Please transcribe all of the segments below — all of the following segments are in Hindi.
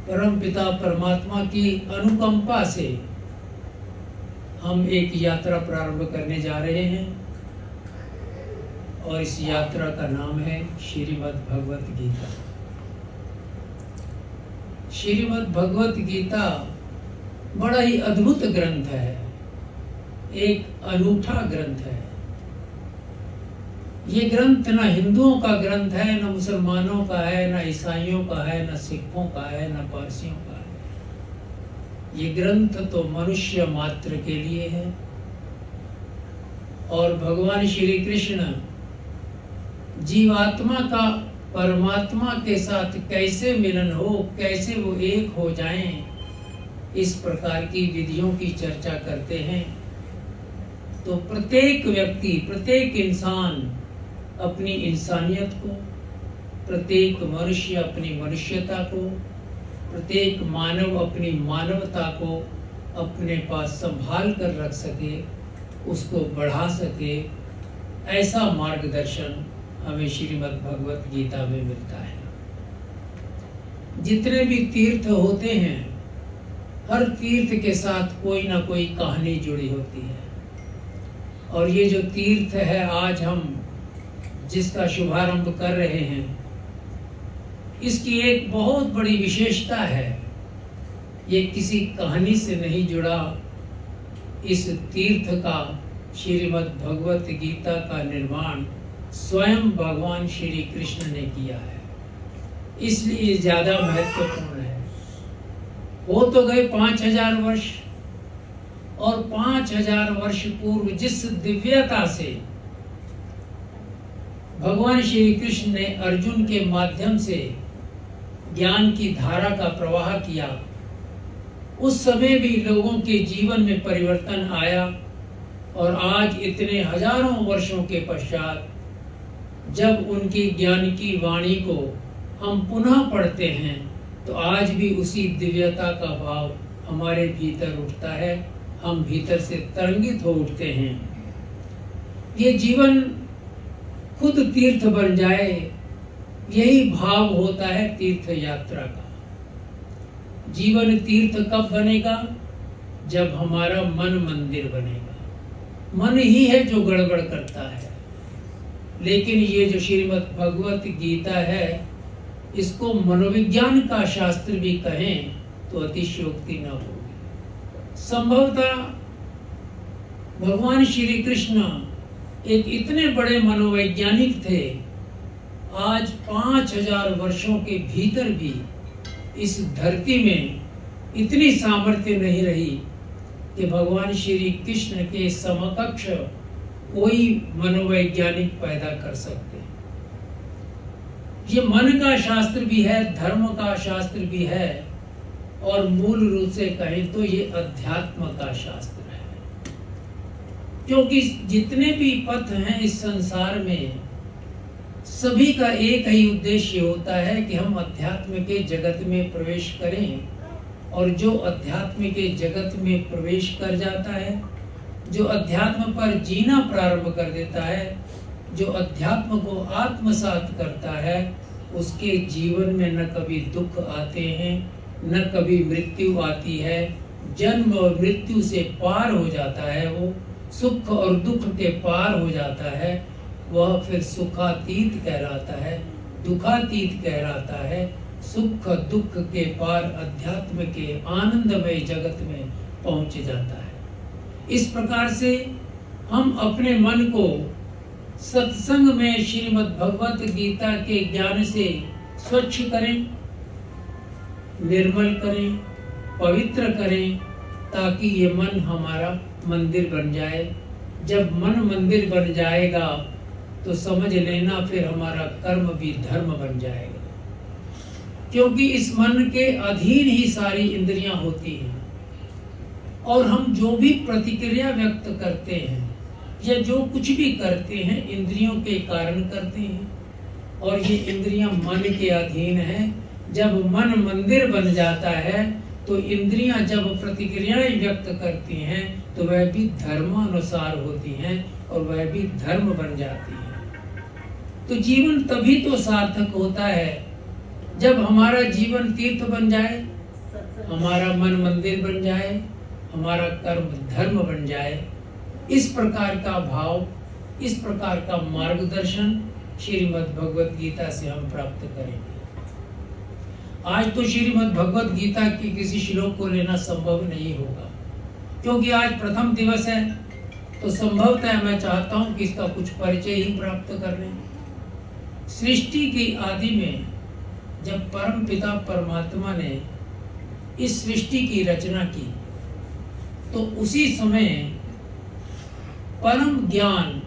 परम पिता परमात्मा की अनुकंपा से हम एक यात्रा प्रारंभ करने जा रहे हैं और इस यात्रा का नाम है श्रीमद् भगवत गीता। श्रीमद् भगवत गीता बड़ा ही अद्भुत ग्रंथ है, एक अनूठा ग्रंथ है। ये ग्रंथ न हिंदुओं का ग्रंथ है, न मुसलमानों का है, न ईसाइयों का है, न सिखों का है, न पारसियों का है। ये ग्रंथ तो मनुष्य मात्र के लिए है। और भगवान श्री कृष्ण जीवात्मा का परमात्मा के साथ कैसे मिलन हो, कैसे वो एक हो जाएं, इस प्रकार की विधियों की चर्चा करते हैं। तो प्रत्येक व्यक्ति, प्रत्येक इंसान अपनी इंसानियत को, प्रत्येक मनुष्य अपनी मनुष्यता को, प्रत्येक मानव अपनी मानवता को अपने पास संभाल कर रख सके, उसको बढ़ा सके, ऐसा मार्गदर्शन हमें श्रीमद् भगवत गीता में मिलता है। जितने भी तीर्थ होते हैं, हर तीर्थ के साथ कोई ना कोई कहानी जुड़ी होती है। और ये जो तीर्थ है आज हम जिसका शुभारंभ कर रहे हैं, इसकी एक बहुत बड़ी विशेषता है। ये किसी कहानी से नहीं जुड़ा। इस तीर्थ का, श्रीमद् भगवत गीता का निर्माण स्वयं भगवान श्री कृष्ण ने किया है, इसलिए ज्यादा महत्वपूर्ण है। हो तो गए 5000 वर्ष, और 5000 वर्ष पूर्व जिस दिव्यता से भगवान श्री कृष्ण ने अर्जुन के माध्यम से ज्ञान की धारा का प्रवाह किया, उस समय भी लोगों के जीवन में परिवर्तन आया। और आज इतने हजारों वर्षों के पश्चात जब उनकी ज्ञान की वाणी को हम पुनः पढ़ते हैं, तो आज भी उसी दिव्यता का भाव हमारे भीतर उठता है। हम भीतर से तरंगित हो उठते हैं। ये जीवन खुद तीर्थ बन जाए, यही भाव होता है तीर्थ यात्रा का। जीवन तीर्थ कब बनेगा? जब हमारा मन मंदिर बनेगा। मन ही है जो गड़बड़ करता है। लेकिन ये जो श्रीमद् भगवत गीता है, इसको मनोविज्ञान का शास्त्र भी कहें तो अतिशयोक्ति न होगी। संभवतः भगवान श्री कृष्ण एक इतने बड़े मनोवैज्ञानिक थे, आज 5000 वर्षों के भीतर भी इस धरती में इतनी सामर्थ्य नहीं रही कि भगवान श्री कृष्ण के समकक्ष कोई मनोवैज्ञानिक पैदा कर सकते। ये मन का शास्त्र भी है, धर्म का शास्त्र भी है, और मूल रूप से कहें तो ये अध्यात्म का शास्त्र है। क्योंकि जितने भी पथ हैं इस संसार में, सभी का एक ही उद्देश्य होता है कि हम अध्यात्म के जगत में प्रवेश करें। और जो अध्यात्म के जगत में प्रवेश कर जाता है, जो अध्यात्म पर जीना प्रारंभ कर देता है, जो अध्यात्म को आत्मसात करता है, उसके जीवन में न कभी दुख आते हैं, न कभी मृत्यु आती है। जन्म और मृत्यु से पार हो जाता है, वो सुख और दुख के पार हो जाता है। वह फिर सुखातीत कहलाता है, दुखातीत कहलाता है। सुख दुख के पार अध्यात्म के आनंदमय जगत में पहुंच जाता है। इस प्रकार से हम अपने मन को सत्संग में श्रीमद् भगवत गीता के ज्ञान से स्वच्छ करें, निर्मल करें, पवित्र करें, ताकि ये मन हमारा मंदिर बन जाए। जब मन मंदिर बन जाएगा तो समझ लेना फिर हमारा कर्म भी धर्म बन जाएगा। क्योंकि इस मन के अधीन ही सारी इंद्रियां होती हैं, और हम जो भी प्रतिक्रिया व्यक्त करते हैं या जो कुछ भी करते हैं, इंद्रियों के कारण करते हैं। और ये इंद्रियां मन के अधीन हैं। जब मन मंदिर बन जाता है तो इंद्रियां जब प्रतिक्रियाएं व्यक्त करती हैं तो वह भी धर्मानुसार होती हैं और वह भी धर्म बन जाती हैं। तो जीवन तभी तो सार्थक होता है जब हमारा जीवन तीर्थ बन जाए, हमारा मन मंदिर बन जाए, हमारा कर्म धर्म बन जाए। इस प्रकार का भाव, इस प्रकार का मार्गदर्शन श्रीमद् भगवत गीता से हम प्राप्त करेंगे। आज तो श्रीमद् भगवत गीता के किसी श्लोक को लेना संभव नहीं होगा, क्योंकि आज प्रथम दिवस है। तो संभवतः मैं चाहता हूं कि इसका कुछ परिचय ही प्राप्त कर लें। सृष्टि की आदि में जब परम पिता परमात्मा ने इस सृष्टि की रचना की, तो उसी समय परम ज्ञान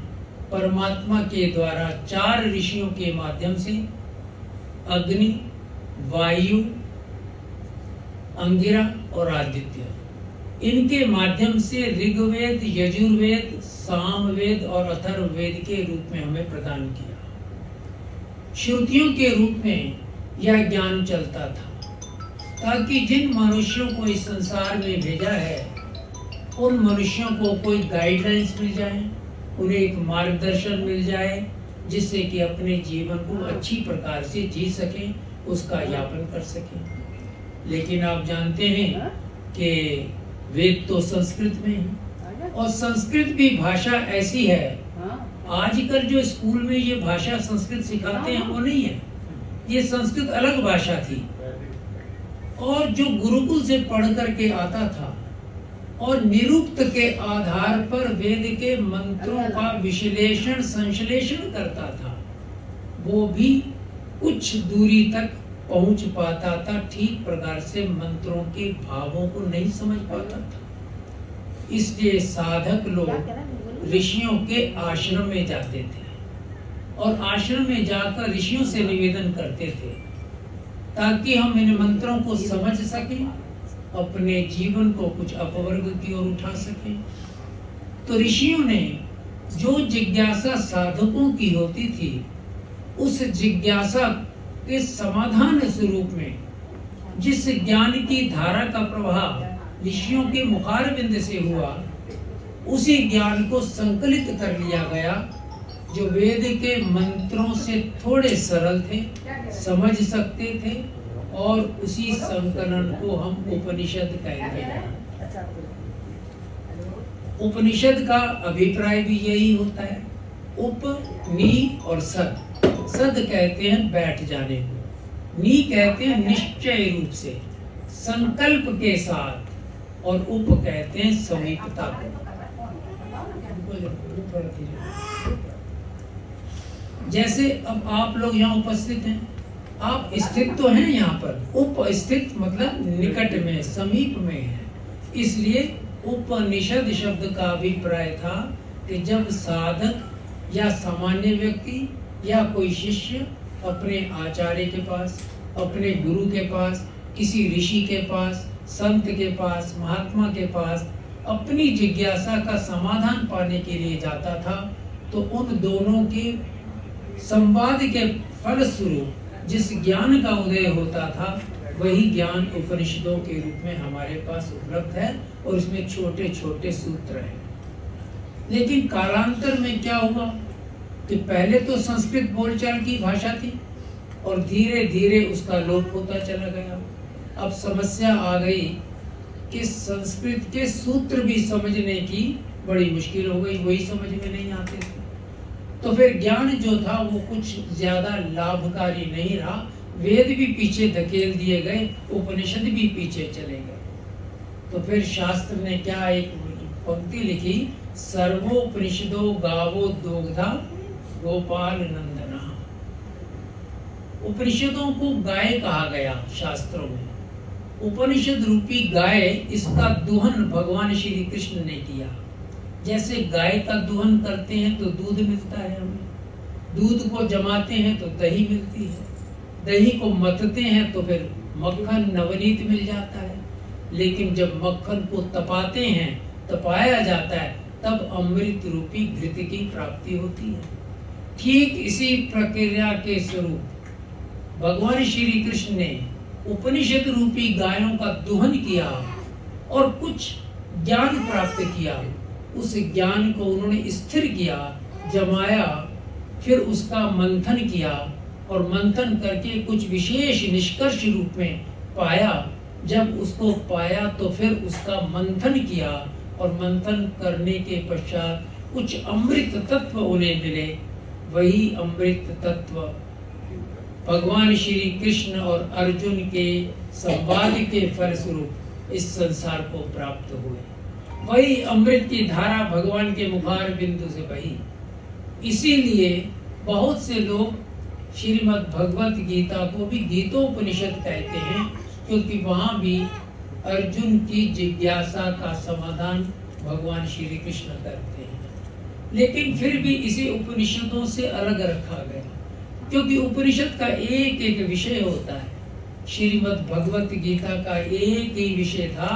परमात्मा के द्वारा 4 ऋषियों के माध्यम से अग्नि, वायु, अंगिरा और आदित्य, इनके माध्यम से ऋग्वेद, यजुर्वेद, सामवेद और अथर्ववेद के रूप में हमें प्रदान किया। श्रुतियों के रूप में यह ज्ञान चलता था, ताकि जिन मनुष्यों को इस संसार में भेजा है, उन मनुष्यों को कोई गाइडलाइंस मिल जाए, उन्हें एक मार्गदर्शन मिल जाए, जिससे कि अपने जीवन को अच्छी प्रकार से जी सकें, उसका यापन कर सकें। लेकिन आप जानते हैं कि वेद तो संस्कृत में है, और संस्कृत भी भाषा ऐसी है, आजकल जो स्कूल में ये भाषा संस्कृत सिखाते हैं वो नहीं है। ये संस्कृत अलग भाषा थी, और जो गुरुकुल से पढ़ करके आता था और निरुक्त के आधार पर वेद के मंत्रों का विश्लेषण संश्लेषण करता था, वो भी कुछ दूरी तक पहुंच पाता था, ठीक प्रकार से मंत्रों के भावों को नहीं समझ पाता था। इसलिए साधक लोग ऋषियों के आश्रम में जाते थे, और आश्रम में जाकर ऋषियों से निवेदन करते थे, ताकि हम इन मंत्रों को समझ सकें, अपने जीवन को कुछ अपवर्ग की ओर उठा सकें। तो ऋषियों ने जो जिज्ञासा साधकों की होती थी, उस जिज्ञासा के समाधान स्वरूप में जिस ज्ञान की धारा का प्रवाह ऋषियों के मुखारबिंद से हुआ, उसी ज्ञान को संकलित कर लिया गया, जो वेद के मंत्रों से थोड़े सरल थे, समझ सकते थे, और उसी संकलन को हम उपनिषद कहते हैं। उपनिषद का अभिप्राय भी यही होता है। उप, नी और सद। सद कहते हैं बैठ जाने को, नी कहते हैं निश्चय रूप से, संकल्प के साथ, और उप कहते हैं समीपता को। जैसे अब आप लोग यहाँ उपस्थित हैं, आप स्थित तो हैं यहाँ पर, उपस्थित मतलब निकट में, समीप में है। इसलिए उपनिषद शब्द का अभिप्राय था कि जब साधक या सामान्य व्यक्ति या कोई शिष्य अपने आचार्य के पास, अपने गुरु के पास, किसी ऋषि के पास, संत के पास, महात्मा के पास अपनी जिज्ञासा का समाधान पाने के लिए जाता था, तो उन दोनों के संवाद के फलस्वरूप जिस ज्ञान का उदय होता था, वही ज्ञान उपनिषदों के रूप में हमारे पास उपलब्ध है, और इसमें छोटे छोटे सूत्र हैं। लेकिन कालांतर में क्या हुआ कि पहले तो संस्कृत बोलचाल की भाषा थी, और धीरे धीरे उसका लोप होता चला गया। अब समस्या आ गई कि संस्कृत के सूत्र भी समझने की बड़ी मुश्किल हो गई, वही समझ में नहीं आते थे। तो फिर ज्ञान जो था वो कुछ ज्यादा लाभकारी नहीं रहा, वेद भी पीछे धकेल दिए गए, उपनिषद भी पीछे चले गए। तो फिर शास्त्र ने क्या एक पंक्ति लिखी, सर्वोपनिषदो गावो दोग्धा गोपाल नंदना। उपनिषदों को गाय कहा गया शास्त्रों में। उपनिषद रूपी गाय, इसका दुहन भगवान श्री कृष्ण ने किया। जैसे गाय का दुहन करते हैं तो दूध मिलता है हमें, दूध को जमाते हैं तो दही मिलती है, दही को मतते हैं तो फिर मक्खन नवनीत मिल जाता है। लेकिन जब मक्खन को तपाते हैं, तपाया जाता है, तब अमृत रूपी घृत की प्राप्ति होती है। ठीक इसी प्रक्रिया के स्वरूप भगवान श्री कृष्ण ने उपनिषद रूपी गायों का दुहन किया और कुछ ज्ञान प्राप्त किया। उस ज्ञान को उन्होंने स्थिर किया, जमाया, फिर उसका मंथन किया, और मंथन करके कुछ विशेष निष्कर्ष रूप में पाया जब उसको पाया तो फिर उसका मंथन किया, और मंथन करने के पश्चात कुछ अमृत तत्व उन्हें मिले। वही अमृत तत्व भगवान श्री कृष्ण और अर्जुन के संवाद के फलस्वरूप इस संसार को प्राप्त हुए। वही अमृत की धारा भगवान के मुखार बिंदु से बही। इसीलिए बहुत से लोग श्रीमद् भगवत गीता को भी गीतोपनिषद कहते हैं, क्योंकि वहां भी अर्जुन की जिज्ञासा का समाधान भगवान श्री कृष्ण करते हैं। लेकिन फिर भी इसे उपनिषदों से अलग रखा गया, क्योंकि उपनिषद का एक एक विषय होता है। श्रीमद् भगवत गीता का एक ही विषय था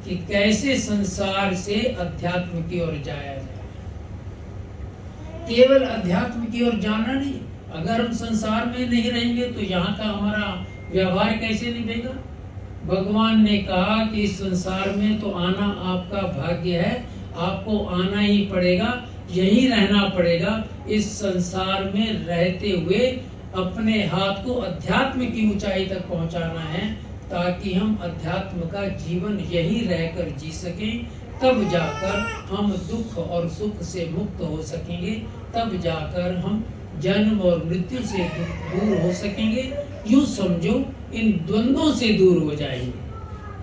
कि कैसे संसार से अध्यात्म की ओर जाया जाए। केवल अध्यात्म की ओर जाना नहीं, अगर हम संसार में नहीं रहेंगे तो यहाँ का हमारा व्यवहार कैसे निभेगा। भगवान ने कहा कि इस संसार में तो आना आपका भाग्य है, आपको आना ही पड़ेगा, यहीं रहना पड़ेगा। इस संसार में रहते हुए अपने हाथ को अध्यात्म की ऊंचाई तक पहुंचाना है, ताकि हम अध्यात्म का जीवन यहीं रहकर जी सकें। तब जाकर हम दुख और सुख से मुक्त हो सकेंगे, तब जाकर हम जन्म और मृत्यु से दूर हो सकेंगे। यूं समझो, इन द्वंद्वों से दूर हो जाएंगे।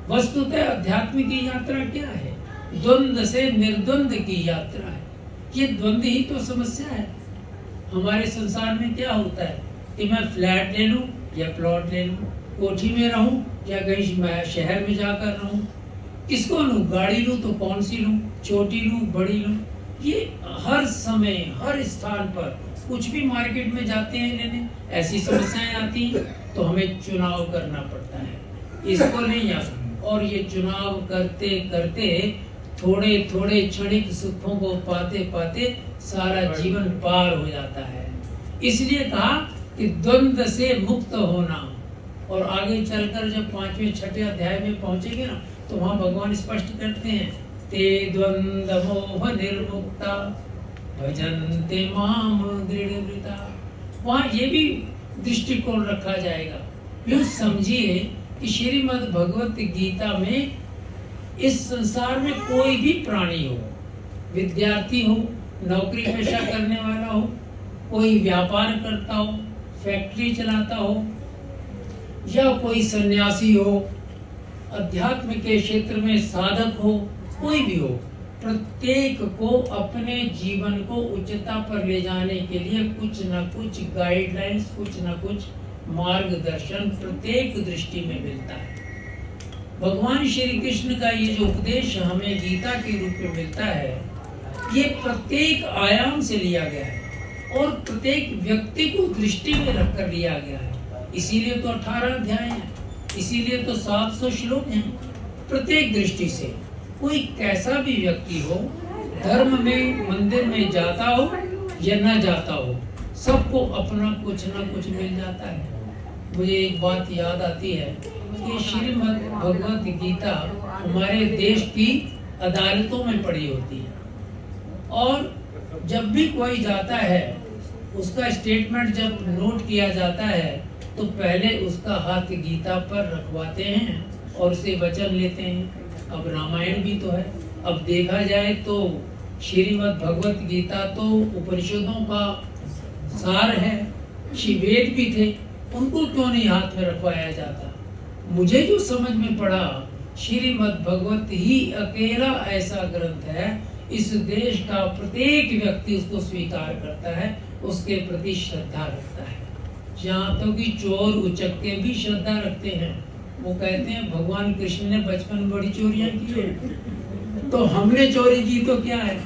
वस्तुतः अध्यात्म की यात्रा क्या है? द्वंद्व से निर्द्वंद की यात्रा है। ये द्वंद्व ही तो समस्या है। हमारे संसार में क्या होता है कि मैं फ्लैट ले लूं या प्लॉट ले लूं, कोठी में रहूं या कहीं शहर में जाकर रहूं, किसको लूं? गाड़ी लूं तो कौन सी लूं? छोटी लूं, बड़ी लूं? ये हर समय हर स्थान पर कुछ भी मार्केट में जाते हैं लेने, ऐसी समस्याएं आती हैं, तो हमें चुनाव करना पड़ता है। इसको नहीं आ, और ये चुनाव करते करते थोड़े थोड़े क्षणिक सुखों को पाते पाते सारा जीवन पार हो जाता है। इसलिए कहा कि द्वंद्व से मुक्त होना। और आगे चलकर जब 5वें 6ठे अध्याय में पहुंचेंगे ना, तो वहां भगवान स्पष्ट करते हैं, ते द्वंद्व मोह निर्मुक्ता भजन्ते माम दृढ़व्रता। वहां ये भी दृष्टिकोण रखा जाएगा। यूं समझिए कि श्रीमद् भगवत गीता में इस संसार में कोई भी प्राणी हो, विद्यार्थी हो, नौकरी पेशा करने वाला हो, कोई व्यापार करता हो, फैक्ट्री चलाता हो, या कोई सन्यासी हो, अध्यात्म के क्षेत्र में साधक हो, कोई भी हो, प्रत्येक को अपने जीवन को उच्चता पर ले जाने के लिए कुछ न कुछ गाइडलाइंस, कुछ न कुछ मार्गदर्शन प्रत्येक दृष्टि में मिलता है। भगवान श्री कृष्ण का ये जो उपदेश हमें गीता के रूप में मिलता है, ये प्रत्येक आयाम से लिया गया है और प्रत्येक व्यक्ति को दृष्टि में रखकर लिया गया है। इसीलिए तो 18 अध्याय हैं, इसीलिए तो 700 श्लोक हैं। प्रत्येक दृष्टि से कोई कैसा भी व्यक्ति हो, धर्म में मंदिर में जाता हो या न जाता हो, सबको अपना कुछ न कुछ मिल जाता है। मुझे एक बात याद आती है कि श्रीमद् भगवत गीता हमारे देश की अदालतों में पड़ी होती है, और जब भी कोई जाता है उसका स्टेटमेंट जब नोट किया जाता है तो पहले उसका हाथ गीता पर रखवाते हैं और उसे वचन लेते हैं। अब रामायण भी तो है। अब देखा जाए तो श्रीमद् भगवत गीता तो उपनिषदों का सार है, वेद भी थे, उनको क्यों नहीं हाथ में रखवाया जाता? मुझे जो समझ में पड़ा, श्रीमद् भगवत ही अकेला ऐसा ग्रंथ है, इस देश का प्रत्येक व्यक्ति उसको स्वीकार करता है, उसके प्रति श्रद्धा रखता है। जहाँ तो कि चोर उचक्के भी श्रद्धा रखते हैं। वो कहते हैं भगवान कृष्ण ने बचपन में बड़ी चोरियां की है, तो हमने चोरी की तो क्या है?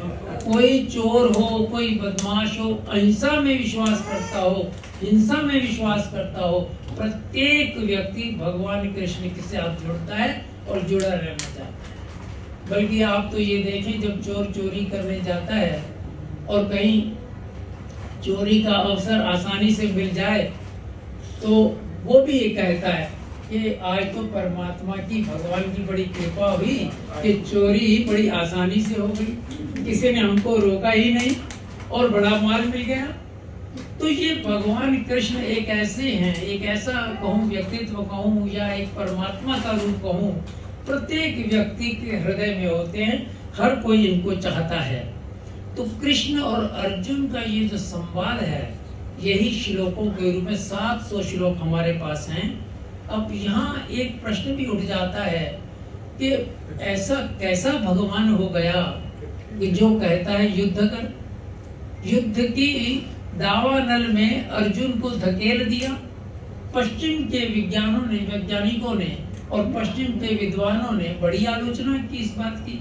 कोई चोर हो, कोई बदमाश हो, अहिंसा में विश्वास करता हो, हिंसा में विश्वास करता हो, प्रत्येक व्यक्ति भगवान कृष्ण के साथ जुड़ता है और जुड़ा रहना चाहता है। बल्कि आप तो ये देखें, जब चोर चोरी करने जाता है और कहीं चोरी का अवसर आसानी से मिल जाए, तो वो भी ये कहता है कि आज तो परमात्मा की, भगवान की बड़ी कृपा हुई कि चोरी ही बड़ी आसानी से हो गई, किसी ने हमको रोका ही नहीं और बड़ा माल मिल गया। तो ये भगवान कृष्ण एक ऐसे हैं, एक ऐसा कहूँ व्यक्तित्व कहूँ या एक परमात्मा का रूप कहूँ, प्रत्येक व्यक्ति के हृदय में होते हैं, हर कोई इनको चाहता है। तो कृष्ण और अर्जुन का ये जो संवाद है, यही श्लोकों के रूप में 700 श्लोक हमारे पास हैं। अब यहाँ एक प्रश्न भी उठ जाता है कि ऐसा कैसा भगवान हो गया कि जो कहता है युद्ध कर। युद्ध की दावानल में अर्जुन को धकेल दिया। पश्चिम के वैज्ञानिकों ने और पश्चिम के विद्वानों ने बड़ी आलोचना की इस बात की,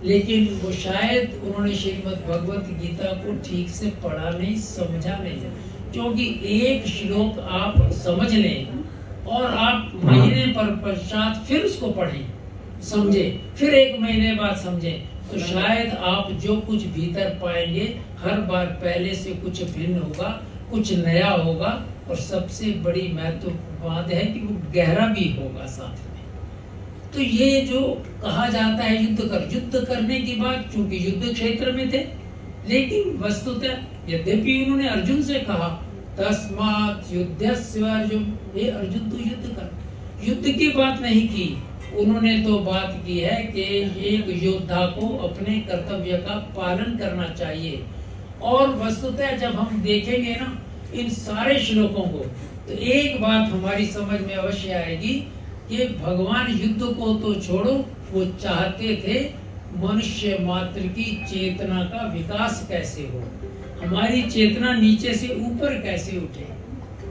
लेकिन वो शायद उन्होंने श्रीमद् भगवत गीता को ठीक से पढ़ा नहीं, समझा नहीं। क्योंकि एक श्लोक आप समझ लें और आप महीने पर पश्चात फिर उसको पढ़ें, समझे, फिर एक महीने बाद समझें, तो शायद आप जो कुछ भीतर पाएंगे हर बार पहले से कुछ भिन्न होगा, कुछ नया होगा, और सबसे बड़ी महत्वपूर्ण बात है कि वो गहरा भी होगा साथ में। तो ये जो कहा जाता है युद्ध कर, युद्ध करने की बात, चूंकि युद्ध क्षेत्र में थे, लेकिन वस्तुतः यद्यपि उन्होंने अर्जुन से कहा तस्मात् युद्धस्य अर्जुन, हे अर्जुन तू युद्ध कर, युद्ध की बात नहीं की। उन्होंने तो बात की है कि एक योद्धा को अपने कर्तव्य का पालन करना चाहिए। और वस्तुतः जब हम देखेंगे ना इन सारे श्लोकों को, तो एक बात हमारी समझ में अवश्य आएगी कि भगवान युद्ध को तो छोड़ो, वो चाहते थे मनुष्य मात्र की चेतना का विकास कैसे हो, हमारी चेतना नीचे से ऊपर कैसे उठे।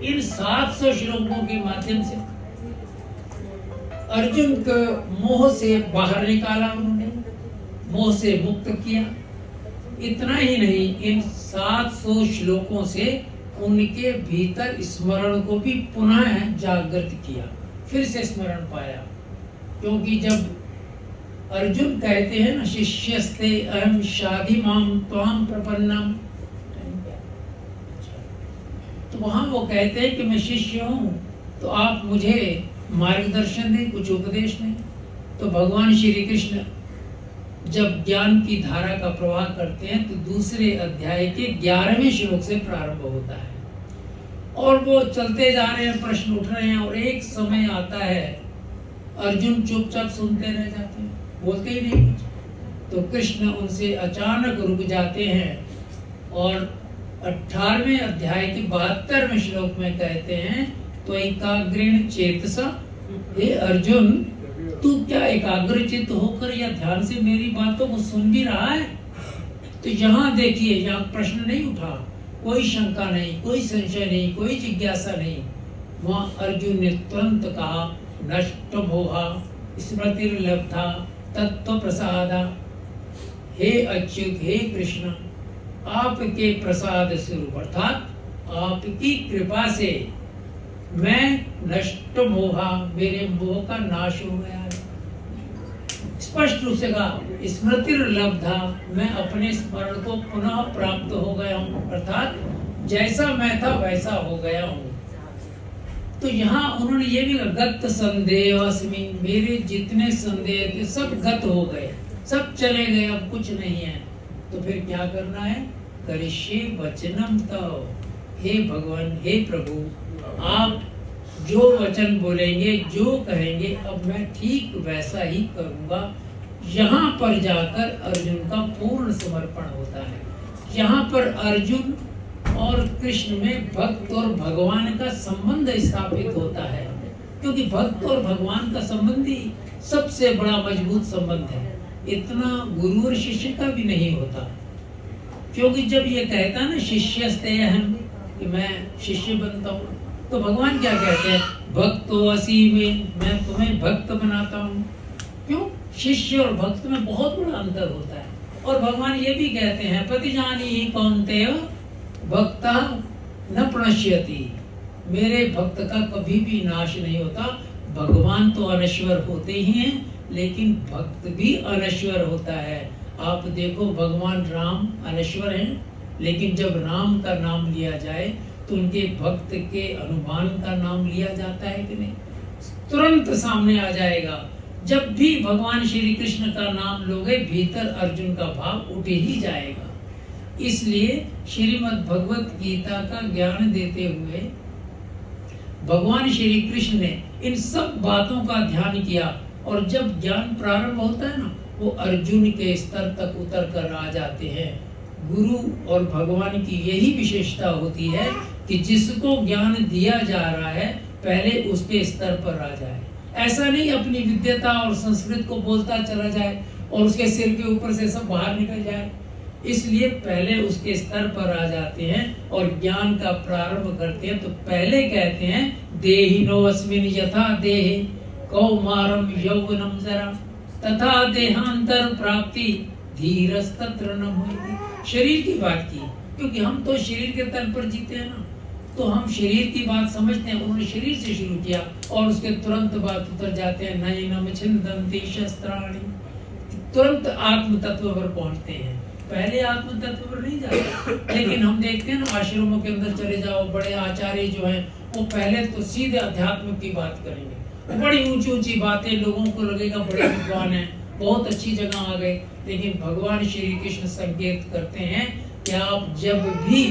इन 700 श्लोकों के माध्यम से अर्जुन को मोह से बाहर निकाला, उन्होंने मोह से मुक्त किया। इतना ही नहीं, इन 700 श्लोकों से उनके भीतर स्मरण को भी पुनः जागृत किया, फिर से स्मरण पाया। क्योंकि जब अर्जुन कहते हैं ना शिष्यस्ते अहम शाधि माम त्वाम प्रपन्नम, तो वहां वो कहते हैं कि मैं शिष्य हूँ, तो आप मुझे मार्गदर्शन दें, कुछ उपदेश दें। तो भगवान श्री कृष्ण जब ज्ञान की धारा का प्रवाह करते हैं तो दूसरे अध्याय के 11वें श्लोक से प्रारंभ होता है, और वो चलते जा रहे हैं, प्रश्न उठ रहे हैं, और एक समय आता है अर्जुन चुपचाप सुनते रह जाते हैं, बोलते ही नहीं। तो कृष्ण उनसे अचानक रुक जाते हैं और 18वें अध्याय के 72वें श्लोक में कहते हैं तो एकाग्रेण चेतसा, हे अर्जुन तू क्या एकाग्रचित्त होकर या ध्यान से मेरी बातों को सुन भी रहा है। तो यहाँ देखिए, यहाँ प्रश्न नहीं उठा, कोई शंका नहीं, कोई संशय नहीं, कोई जिज्ञासा नहीं। वहाँ अर्जुन ने तुरंत कहा नष्ट मोहा स्मृतिर्लब्धा तत्व प्रसादा, हे अच्युत हे कृष्ण, आपके प्रसाद स्वरूप अर्थात आपकी कृपा से मैं नष्ट मोहा, मेरे मोह का नाश हो गया है। स्पष्ट रूप से कहा स्मृतिर्लब्धा, मैं अपने स्मरण को पुनः प्राप्त हो गया हूँ, अर्थात जैसा मैं था वैसा हो गया हूँ। तो यहाँ उन्होंने ये भी कहा गत संदेह अस्मिन्, मेरे जितने संदेह थे सब गत हो गए, सब चले गए, अब कुछ नहीं है। तो फिर क्या करना है, करिष्ये वचनम तव, हे भगवान हे प्रभु, आप जो वचन बोलेंगे, जो कहेंगे, अब मैं ठीक वैसा ही करूंगा। यहाँ पर जाकर अर्जुन का पूर्ण समर्पण होता है। यहाँ पर अर्जुन और कृष्ण में भक्त और भगवान का संबंध स्थापित होता है, क्योंकि भक्त और भगवान का संबंध ही सबसे बड़ा मजबूत संबंध है। इतना गुरु और शिष्य का भी नहीं होता, क्योंकि जब ये कहता ना शिष्यस्ते अहम्, कि मैं शिष्य बनता हूँ, तो भगवान क्या कहते हैं, भक्तो असि में, मैं तुम्हें भक्त बनाता हूँ। क्यों, शिष्य और भक्त में बहुत बड़ा अंतर होता है। और भगवान ये भी कहते हैं प्रतिजानी कौन्तेय भक्ता न प्रणश्यति, मेरे भक्त का कभी भी नाश नहीं होता। भगवान तो अनश्वर होते ही हैं, लेकिन भक्त भी अनश्वर होता है। आप देखो भगवान राम अनश्वर हैं, लेकिन जब राम का नाम लिया जाए तो उनके भक्त के अनुमान का नाम लिया जाता है कि नहीं, तुरंत सामने आ जाएगा। जब भी भगवान श्री कृष्ण का नाम लोगे, भीतर अर्जुन का भाव उठ ही जाएगा। इसलिए श्रीमद् भगवत गीता का ज्ञान देते हुए भगवान श्री कृष्ण ने इन सब बातों का ध्यान किया, और जब ज्ञान प्रारंभ होता है ना, वो अर्जुन के स्तर तक उतर कर आ जाते हैं। गुरु और भगवान की यही विशेषता होती है कि जिसको ज्ञान दिया जा रहा है पहले उसके स्तर पर आ जाए। ऐसा नहीं अपनी विद्यता और संस्कृत को बोलता चला जाए और उसके सिर के ऊपर से सब बाहर निकल जाए। इसलिए पहले उसके स्तर पर आ जाते हैं और ज्ञान का प्रारंभ करते हैं। तो पहले कहते हैं देहिनो अस्मिन् यथा देहे कौमारम यौवनम जरा तथा देहांतर प्राप्ति धीरस्तत्र न होती। शरीर की बात की, क्योंकि हम तो शरीर के तल पर जीते हैं ना, तो हम शरीर की बात समझते हैं। उन्होंने शरीर से शुरू किया और उसके तुरंत बाद उतर जाते हैं नयनम छिन्दन्ति शस्त्राणि, तुरंत आत्म तत्व पर पहुंचते हैं। पहले आत्म तत्व पर नहीं जाते। लेकिन हम देखते हैं ना, आश्रमों के अंदर चले जाओ, बड़े आचार्य जो हैं वो पहले तो सीधे अध्यात्म की बात करेंगे, बड़ी ऊंची ऊंची बातें, लोगों को लगेगा बड़े विद्वान हैं, बहुत अच्छी जगह आ गए। लेकिन भगवान श्री कृष्ण संकेत करते हैं कि आप जब भी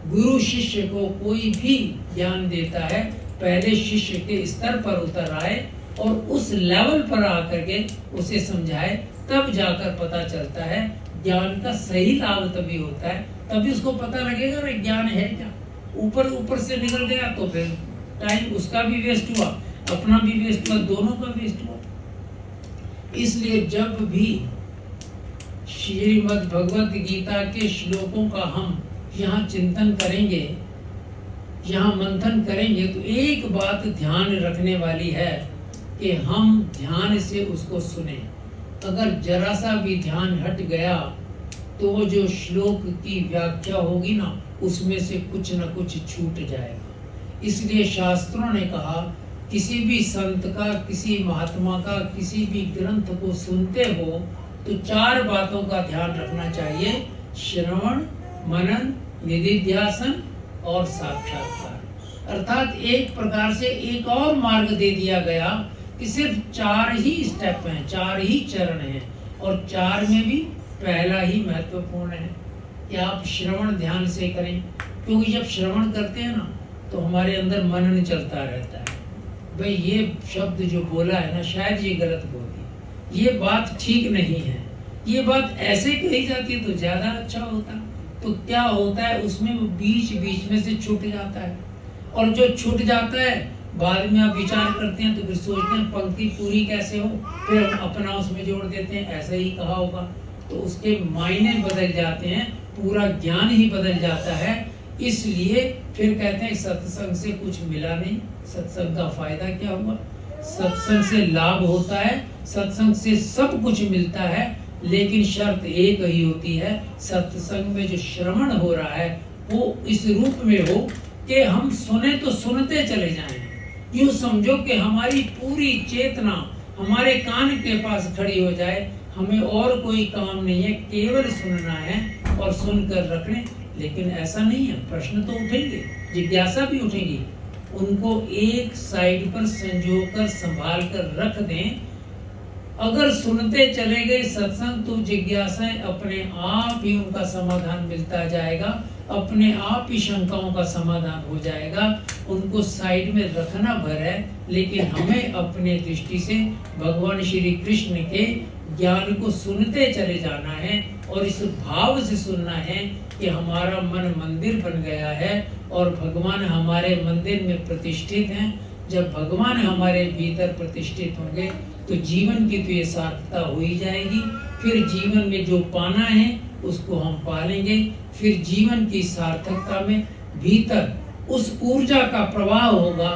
गुरु शिष्य को कोई भी ज्ञान देता है, पहले शिष्य के स्तर पर उतर आए और उस लेवल पर आकर के उसे समझाए, तब जाकर पता चलता है। ज्ञान का सही लाभ तभी होता है, तभी उसको पता लगेगा ना ज्ञान है क्या। ऊपर से निकल गया तो फिर टाइम उसका भी वेस्ट हुआ, अपना भी वेस्ट हुआ, दोनों का वेस्ट हुआ। इसलिए जब भी श्रीमद् भगवत गीता के श्लोकों का हम यहाँ चिंतन करेंगे, यहाँ मंथन करेंगे, तो एक बात ध्यान रखने वाली है कि हम ध्यान से उसको सुने। अगर जरा सा भी ध्यान हट गया तो वो जो श्लोक की व्याख्या होगी ना, उसमें से कुछ न कुछ छूट जाएगा। इसलिए शास्त्रों ने कहा, किसी भी संत का, किसी महात्मा का, किसी भी ग्रंथ को सुनते हो तो 4 बातों का ध्यान रखना चाहिए: श्रवण, मनन, निधिध्यासन और साक्षात्कार। अर्थात एक प्रकार से एक और मार्ग दे दिया गया कि सिर्फ 4 ही स्टेप हैं, 4 ही चरण हैं, और 4 में भी पहला ही महत्वपूर्ण है कि आप श्रवण ध्यान से करें। क्योंकि जब श्रवण करते हैं ना तो हमारे अंदर मनन चलता रहता है, भाई ये शब्द जो बोला है ना, शायद ये गलत बोली, ये बात ठीक नहीं है, ये बात ऐसे कही जाती है तो ज्यादा अच्छा होता। तो क्या होता है, उसमें वो बीच बीच में से छूट जाता है, और जो छूट जाता है बाद में आप विचार करते हैं तो फिर सोचते हैं पंक्ति पूरी कैसे हो, फिर हम अपना उसमें जोड़ देते हैं, ऐसा ही कहा होगा, तो उसके मायने बदल जाते हैं, पूरा ज्ञान ही बदल जाता है। इसलिए फिर कहते हैं सत्संग से कुछ मिला नहीं, सत्संग का फायदा क्या हुआ। सत्संग से लाभ होता है, सत्संग से सब कुछ मिलता है, लेकिन शर्त एक ही होती है, सत्संग में जो श्रवण हो रहा है वो इस रूप में हो कि हम सुने तो सुनते चले जाएं। यूं समझो कि हमारी पूरी चेतना हमारे कान के पास खड़ी हो जाए, हमें और कोई काम नहीं है, केवल सुनना है और सुनकर रखने। लेकिन ऐसा नहीं है, प्रश्न तो उठेंगे, जिज्ञासा भी उठेगी, उनको एक साइड पर संजो कर संभाल कर रख दें। अगर सुनते चले गए सत्संग तो जिज्ञासाएं अपने आप ही उनका समाधान मिलता जाएगा, अपने आप ही शंकाओं का समाधान हो जाएगा। उनको साइड में रखना भर है, लेकिन हमें अपने दृष्टि से भगवान श्री कृष्ण के ज्ञान को सुनते चले जाना है, और इस भाव से सुनना है कि हमारा मन मंदिर बन गया है और भगवान हमारे मंदिर में प्रतिष्ठित हैं। जब भगवान हमारे भीतर प्रतिष्ठित होंगे तो जीवन की तो ये सार्थकता हो ही जाएगी। फिर जीवन में जो पाना है उसको हम पालेंगे। फिर जीवन की सार्थकता में भीतर उस ऊर्जा का प्रवाह होगा,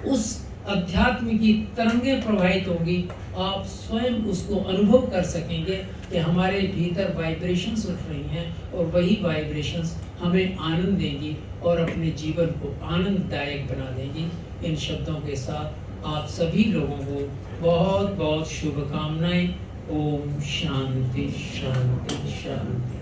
उस अध्यात्म की तरंगें प्रवाहित होंगी। आप स्वयं उसको अनुभव कर सकेंगे कि हमारे भीतर वाइब्रेशंस उठ रही हैं, और वही वाइब्रेशंस हमें आनंद देंगी और अपने जीवन को आनंददायक बना देंगी। इन शब्दों के साथ आप सभी लोगों को बहुत बहुत शुभकामनाएं। ओम शांति शांति शांति।